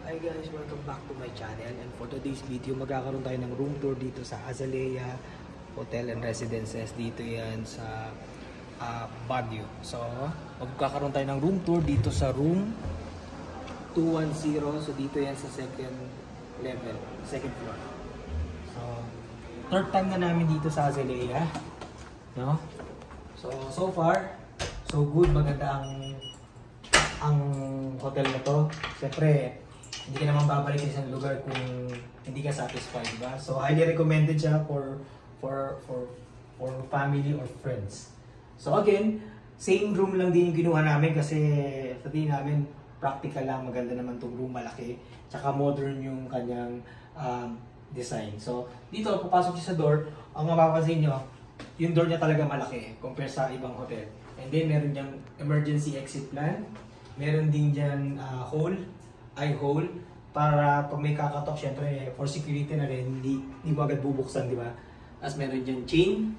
Hi guys, welcome back to my channel, and for today's video magkakaroon tayo ng room tour dito sa Azalea Hotel and Residences. Dito yan sa Baguio. So magkakaroon tayo ng room tour dito sa room 210. So dito yan sa second level, second floor. So third time na namin dito sa Azalea, no? So far so good, maganda ang hotel na to. Siyempre hindi ka naman babalik sa isang lugar kung hindi ka satisfied, diba? So highly recommended siya for family or friends. So again, same room lang din yung kinuha namin kasi sa tingin namin practical lang, maganda naman tong room, malaki, tsaka modern yung kanyang design. So dito, papasok siya sa door, ang mapapansin nyo, yung door niya talaga malaki compare sa ibang hotel. And then meron diyang emergency exit plan, meron din dyan eye hole, para pag may kakatok, syempre for security na rin, hindi mo agad bubuksan, di ba? As meron dyan chain.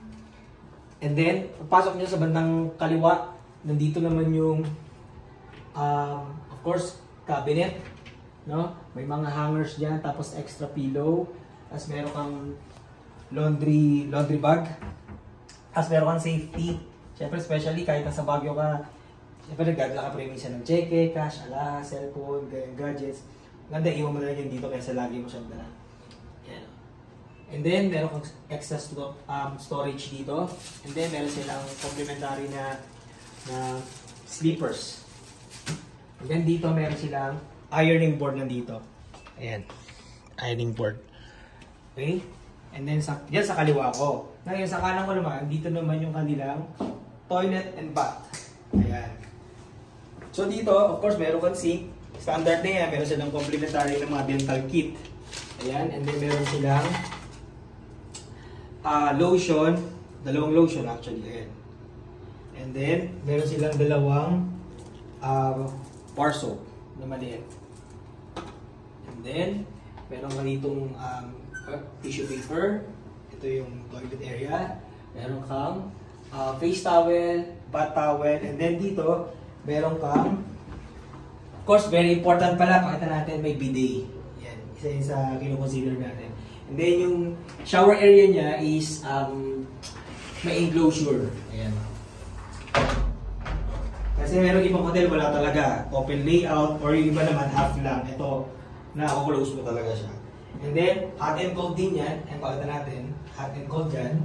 And then, pagpasok niya sa bandang kaliwa, nandito naman yung of course, cabinet, no? May mga hangers dyan, tapos extra pillow, as meron kang laundry bag, as meron kang safety. Syempre, especially kahit nasa Baguio ka, siyempre nagdadala ka premisa ng cheque, cash, cellphone, gadgets. Ganda, iwan mo na lang yan dito kaysa lagi mo siyang dala. Yan. And then, meron kang extra storage dito. And then, meron silang complimentary na sleepers. And then, dito meron silang ironing board nandito. Ayan. Ironing board. Okay? And then, dyan sa kaliwa ko. Ngayon, sa kanan ko naman, dito naman yung kanilang toilet and bath. Ayan. So dito, of course, meron kang sink. Standard na yan. Meron silang complimentary ng mga dental kit. Ayan. And then meron silang lotion. Dalawang lotion actually. Ayan. And then, meron silang dalawang bar soap na maliit. And then, meron ka ditong tissue paper. Ito yung toilet area. Meron kang face towel, bath towel. And then dito, meron kang, of course, very important pala, pakita natin, may bidet. Yan, isa yun sa kino-consider natin. And then yung shower area niya is may enclosure. Ayan. Kasi meron ibang hotel, wala talaga. Open layout, or yung iba naman half lang. Ito, na-close mo talaga siya. And then, hot and cold din yan. Ayan, pakita natin. Hot and cold yan.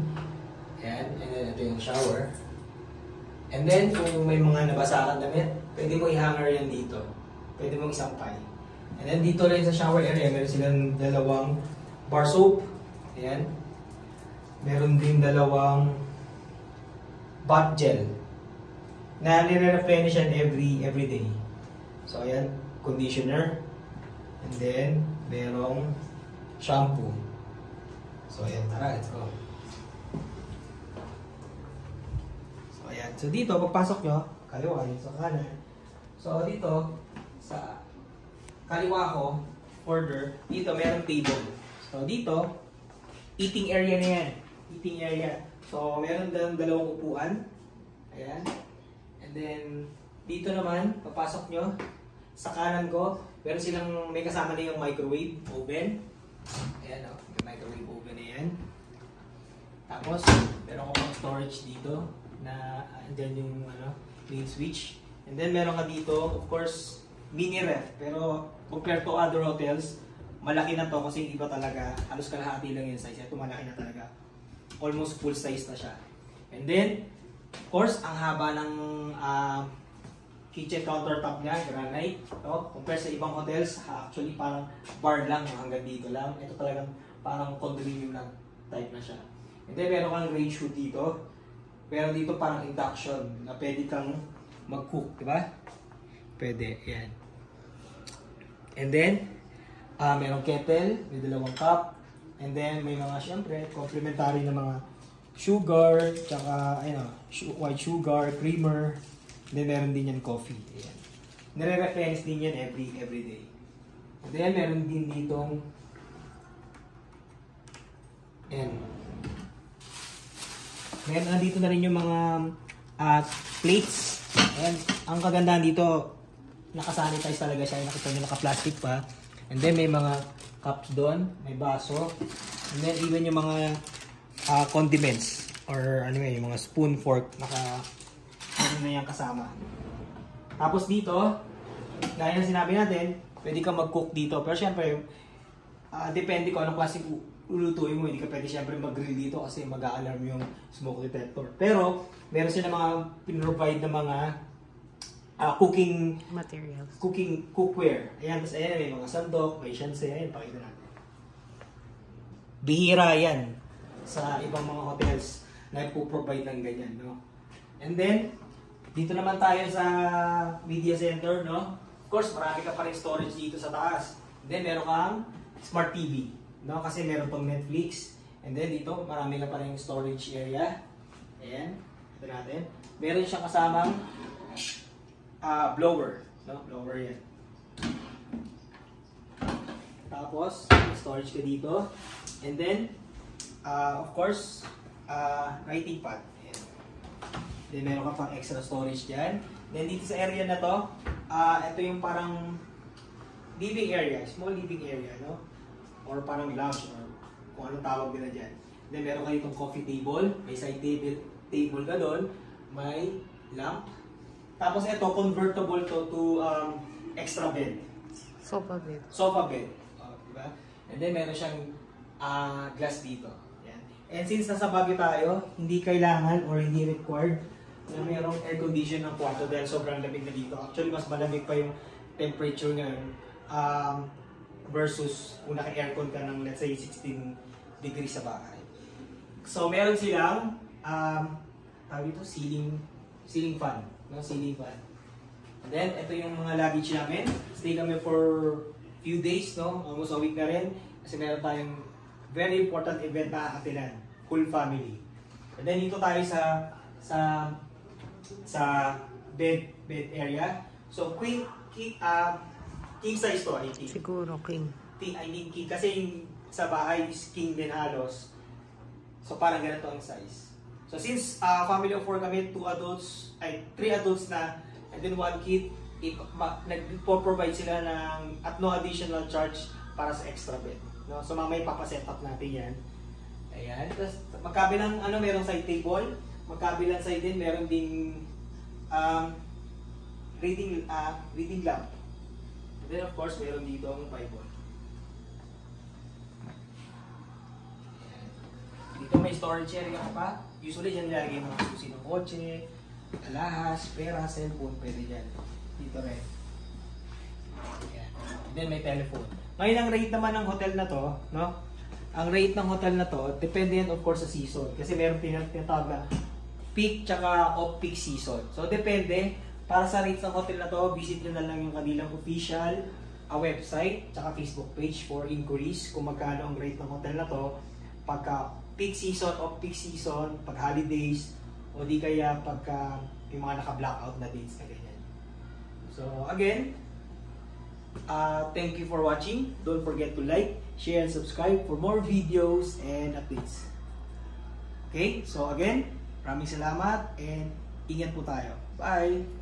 Ayan, and then ito yung shower. And then, kung may mga nabasa kang damit, pwede mo i-hanger yan dito. Pwede mong isampay. And then, dito rin sa shower area, meron silang dalawang bar soap. Ayan. Meron din dalawang bath gel na nire-replenish yan every day. So, ayan, conditioner. And then, merong shampoo. So, ayan, tara, let's go. Ayan. So dito, pagpasok nyo, kaliwa yun sa kanan. So dito, sa kaliwa ko, order, dito meron table. So dito, eating area na yan. Eating area. So meron dalawang upuan. Ayan. And then, dito naman, pagpasok nyo, sa kanan ko, meron silang, may kasama na yung microwave oven. Ayan o, may microwave oven na yan. Tapos, meron ko pang storage dito na andyan yung main switch. And then meron ka dito, of course, mini ref. Pero compared to other hotels, malaki na to kasi iba talaga, halos kalahati lang yung size. Ito malaki na talaga. Almost full size na siya. And then, of course, ang haba ng kitchen countertop niya, granite. No? Compared sa ibang hotels, actually parang bar lang, hanggang dito lang. Ito talagang parang condominium lang type na siya. And then meron kang range hood dito. Pero dito parang induction na pwede kang mag-cook, di ba? Pwede, yan. And then, merong kettle, may dalawang cup. And then, may mga, syempre, complimentary na mga sugar, tsaka, white sugar, creamer. And then, meron din yan coffee. Ayan. Nare-reference din yan every day. And then, meron din ditong, ayan. Meron nandito na rin yung mga plates. Ayan. Ang kagandahan dito, nakasanitize talaga siya. Nakita nyo, naka-plastic pa. And then may mga cups doon, may baso. And then even yung mga condiments or ano yung mga spoon, fork, ano na yan kasama. Tapos dito, gaya ng sinabi natin, pwede kang mag-cook dito. Pero syempre, depende kung anong klaseng ulutuin mo. Hindi ka pwede syempre mag-grill dito kasi mag-a-alarm yung smoke detector. Pero, meron sila mga pinrovide na mga cooking materials. Cookware. Ayan, tapos ayan, may mga sandok, may shanse. Ayan, pakita natin. Bihira yan sa ibang mga hotels na ipoprovide ng ganyan, no? And then, dito naman tayo sa media center, no? Of course, marami ka pa rin storage dito sa taas. And then, meron kang smart TV, no? Kasi meron tong Netflix. And then, dito, marami ka pa rin storage area. Ayan, ito natin. Meron siyang kasamang blower, no? Blower yan. Tapos, storage ka dito. And then, of course, writing pad. Ayan. Then, meron ka pang extra storage dyan. Then, dito sa area na to, ito yung parang living area, small living area, no? Or parang lounge, or kung anong tawag nila dyan. Then, meron kayo itong coffee table. May side table ka doon. May lamp. Tapos, ito, convertible to extra bed. Sofa bed. Sofa bed. Diba? And then, meron siyang glass dito. Yan. And since nasa Baguio tayo, hindi kailangan or hindi required na mayroong air condition ng kwarto dahil sobrang lamig na dito. Actually, mas malamig pa yung temperature ngayon versus kung naka-aircon ka ng let's say 16 degrees sa bahay. So, meron silang tawag ito, ceiling fan. No? Ceiling fan. And then, ito yung mga luggage namin. Stay kami for few days, no? Almost a week na rin. Kasi meron tayong very important event na atinan. Full family. And then, dito tayo sa bed area. So, king size to, I think. Siguro king. I think king. Kasi yung sa bahay is king din halos. So, parang ganito ang size. So, since family of 4 kami, 3 adults na, and then 1 kid, nagpo-provide sila ng at no additional charge para sa extra bed. No? So, mamaya papaset up natin yan. Ayan. Tapos, magkabilang, merong side table. Magkabilang side din, meron ding reading lamp. And then, of course, meron dito ang Bible. Dito may storage area ka pa. Usually, dyan nilagay mga susi ng kotse, alahas, pera, cellphone, pwede dyan. Dito rin. Ayan. And then, may telephone. Ngayon, ang rate naman ng hotel na to, no? Ang rate ng hotel na to, depende yan of course sa season. Kasi meron tinatawag na peak tsaka off-peak season. So, depende. Para sa rates ng hotel na to, visit nyo na lang yung kanilang official website tsaka Facebook page for inquiries kung magkano ang rate ng hotel na to. Pagka peak season, off-peak season, pag holidays, o di kaya pagka yung mga naka-blackout na dates na ganyan. So, again, thank you for watching. Don't forget to like, share, and subscribe for more videos and updates. Okay? So again, maraming salamat and ingat po tayo. Bye!